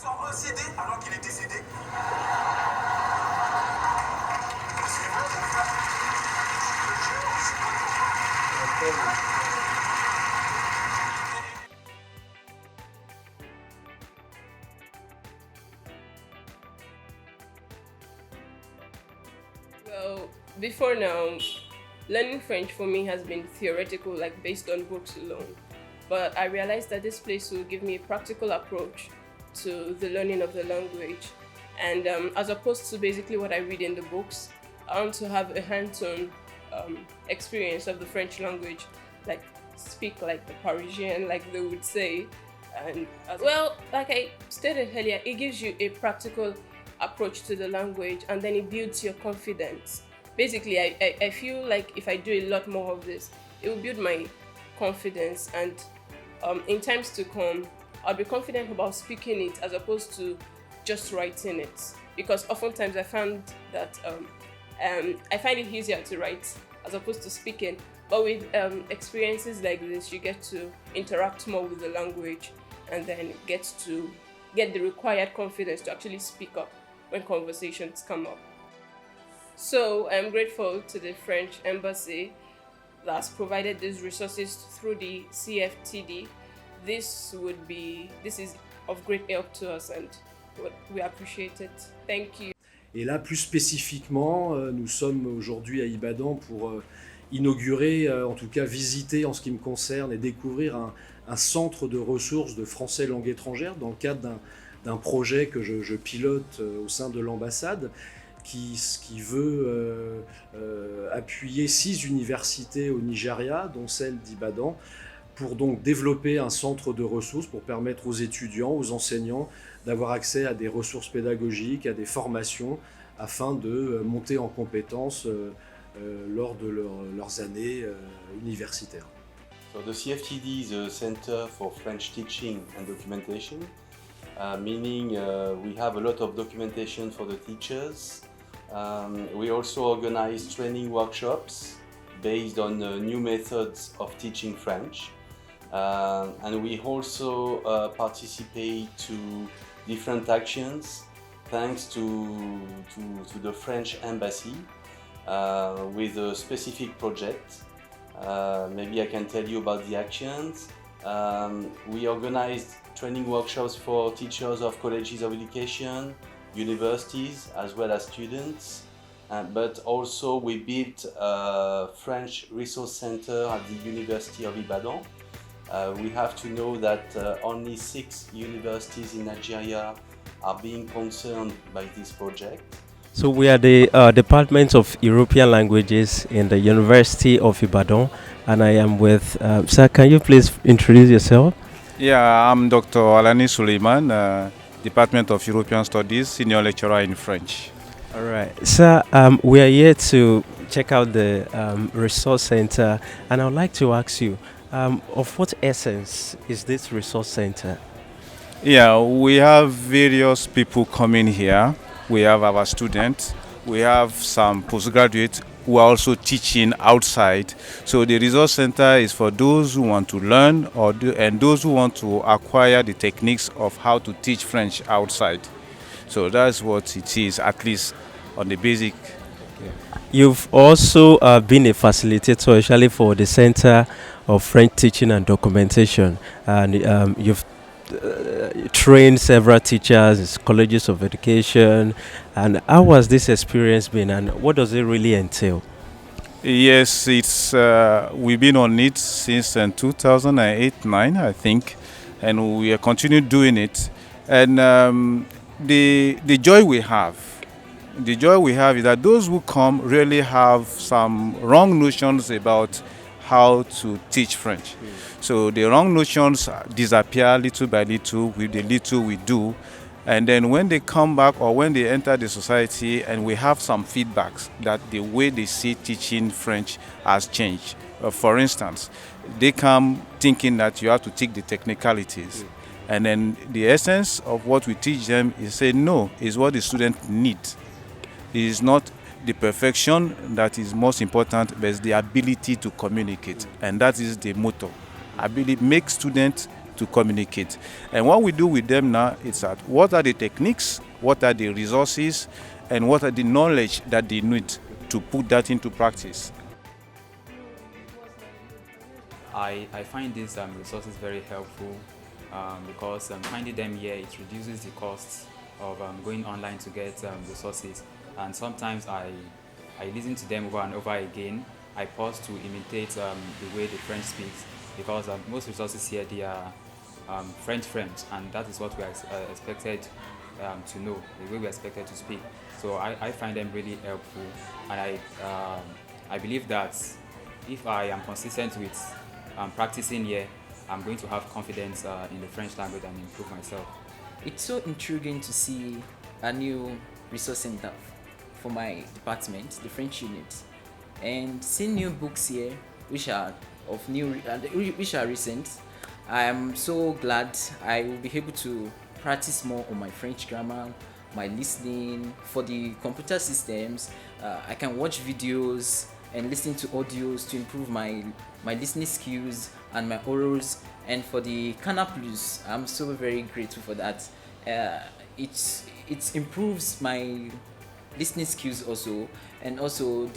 Sans recéder alors qu'il est décédé. Well, before now, learning French for me has been theoretical, like based on books alone. But I realized that this place will give me a practical approach to the learning of the language. And as opposed to basically what I read in the books, I want to have a hands-on experience of the French language, like speak like the Parisian, like they would say. And well, like I stated earlier, it gives you a practical approach to the language, and then it builds your confidence. Basically, I feel like if I do a lot more of this, it will build my confidence, and in times to come, I'll be confident about speaking it as opposed to just writing it. Because oftentimes I found that I find it easier to write as opposed to speaking. But with experiences like this, you get to interact more with the language, and then get the required confidence to actually speak up when conversations come up. So I'm grateful to the French Embassy that's provided these resources through the CFTD. This is of great help to us, and we appreciate it. Thank you. Et là, plus spécifiquement, nous sommes aujourd'hui à Ibadan pour inaugurer, en tout cas visiter en ce qui me concerne et découvrir un centre de ressources de français langue étrangère dans le cadre d'un projet que je pilote au sein de l'ambassade qui veut appuyer 6 universités au Nigeria, dont celle d'Ibadan, pour donc développer un centre de ressources pour permettre aux étudiants, aux enseignants d'avoir accès à des ressources pédagogiques, à des formations afin de monter en compétences lors de leurs années universitaires. So the CFTD is a Center for French Teaching and Documentation, meaning we have a lot of documentation for the teachers. We also organize training workshops based on new methods of teaching French. And we also participate to different actions thanks to the French Embassy with a specific project. Maybe I can tell you about the actions. We organized training workshops for teachers of colleges of education, universities, as well as students. But also we built a French resource center at the University of Ibadan. We have to know that only 6 universities in Nigeria are being concerned by this project. So we are the Department of European Languages in the University of Ibadan, and I am with, sir, can you please introduce yourself? Yeah, I'm Dr. Alani Suleiman, Department of European Studies, Senior Lecturer in French. All right. Sir, we are here to check out the resource center, and I would like to ask you, of what essence is this resource center? Yeah, we have various people coming here. We have our students. We have some postgraduates who are also teaching outside. So the resource center is for those who want to learn and those who want to acquire the techniques of how to teach French outside. So that's what it is, at least on the basic. You've also been a facilitator, actually, for the Center of French Teaching and Documentation, and you've trained several teachers, colleges of education. And how has this experience been, and what does it really entail? Yes, it's we've been on it since 2008-9, I think, and we are continuing doing it. And the joy we have is that those who come really have some wrong notions about how to teach French. So the wrong notions disappear little by little with the little we do. And then when they come back or when they enter the society and we have some feedbacks that the way they see teaching French has changed. For instance, they come thinking that you have to take the technicalities. And then the essence of what we teach them is say no, is what the student needs. It is not the perfection that is most important, but it's the ability to communicate. And that is the motto. Ability make students to communicate. And what we do with them now is that what are the techniques, what are the resources, and what are the knowledge that they need to put that into practice. I find these resources very helpful because finding them here, it reduces the costs of going online to get resources. And sometimes I listen to them over and over again. I pause to imitate the way the French speaks, because most resources here, they are French, and that is what we are expected to know, the way we are expected to speak. So I find them really helpful, and I believe that if I am consistent with practicing here, I'm going to have confidence in the French language and improve myself. It's so intriguing to see a new resource center for my department, the French unit, and seeing new books here which are recent. I am so glad I will be able to practice more on my French grammar, my listening. For the computer systems, I can watch videos and listen to audios to improve my listening skills and my orals. And for the Kana Plus, I'm so very grateful for that. It improves my listening skills also, and also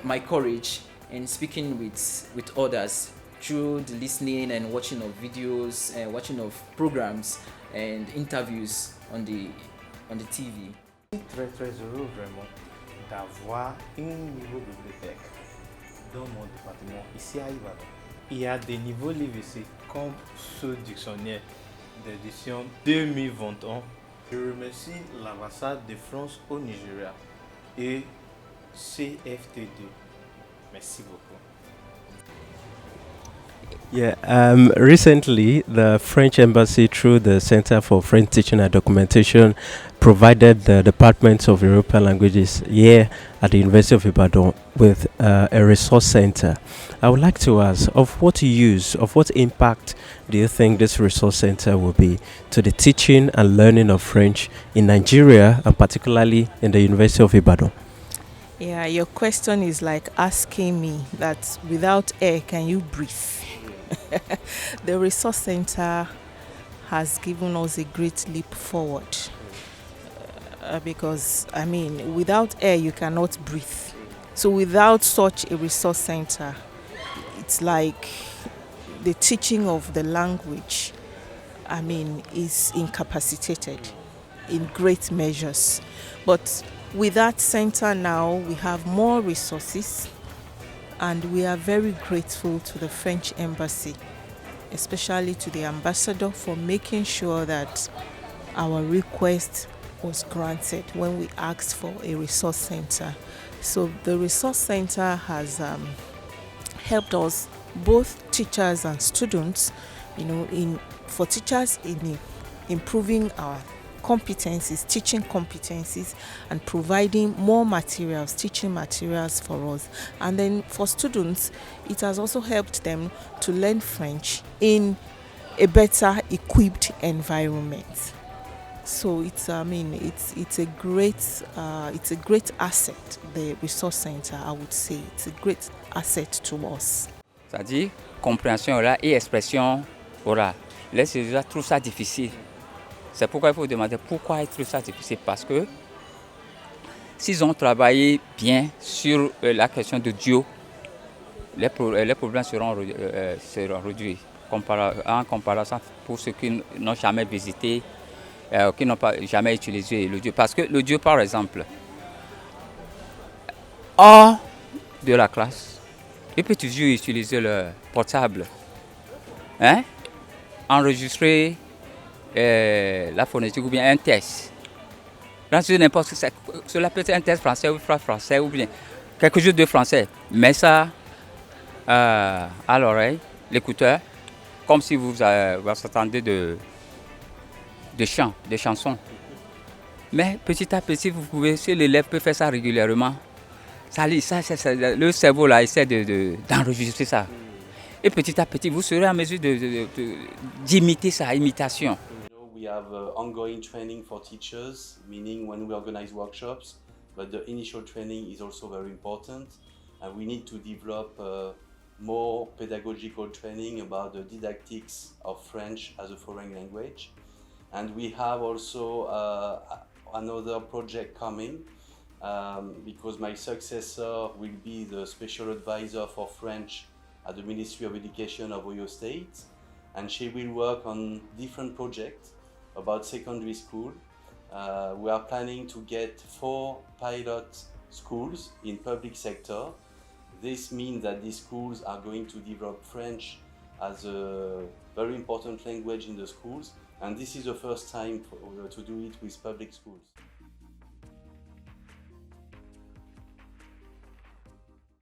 my courage in speaking with others through the listening and watching of videos and watching of programs and interviews on the TV. Très très heureux vraiment d'avoir une niveau bibliothèque dans mon département ici à Ibadan. Il y a des niveaux livres ici comme ce dictionnaire d'édition 2021. Je remercie l'ambassade de France au Nigeria et CFTD. Merci beaucoup. Yeah, recently the French Embassy, through the Center for French Teaching and Documentation, provided the Department of European Languages here at the University of Ibadan with a resource center. I would like to ask, of what impact do you think this resource center will be to the teaching and learning of French in Nigeria, and particularly in the University of Ibadan? Yeah, your question is like asking me that without air, can you breathe? The resource center has given us a great leap forward because, I mean, without air, you cannot breathe. So without such a resource center, it's like the teaching of the language, I mean, is incapacitated in great measures. But with that center now, we have more resources, and we are very grateful to the French Embassy, especially to the ambassador, for making sure that our request was granted when we asked for a resource center. So the resource center has helped us, both teachers and students, for teachers in improving our competencies, teaching competencies, and providing more materials, teaching materials for us. And then for students, it has also helped them to learn French in a better equipped environment. So it's a great asset, the resource center. I would say it's a great asset to us. C'est-à-dire compréhension orale et expression orale. Les étudiants trouvent ça difficile. C'est pourquoi il faut demander pourquoi ils trouvent ça difficile. Parce que s'ils ont travaillé bien sur la question de Dieu, les problèmes seront réduits en comparaison pour ceux qui n'ont jamais visité, qui n'ont jamais utilisé le Dieu. Parce que le Dieu, par exemple, hors de la classe, il peut toujours utiliser le portable, enregistrer la phonétique ou bien un test. N'importe quoi, cela peut être un test français ou français ou bien quelque chose de français. Mais ça à l'oreille, l'écouteur, comme si vous attendez de chants, des chansons. Mais petit à petit, vous pouvez, si l'élève peut faire ça régulièrement, le cerveau là essaie d'enregistrer ça. Et petit à petit, vous serez en mesure d'imiter ça, imitation. We have ongoing training for teachers, meaning when we organize workshops, but the initial training is also very important. And we need to develop more pedagogical training about the didactics of French as a foreign language. And we have also another project coming because my successor will be the special advisor for French at the Ministry of Education of Oyo State, and she will work on different projects about secondary school. We are planning to get 4 pilot schools in public sector. This means that these schools are going to develop French as a very important language in the schools, and this is the first time to do it with public schools.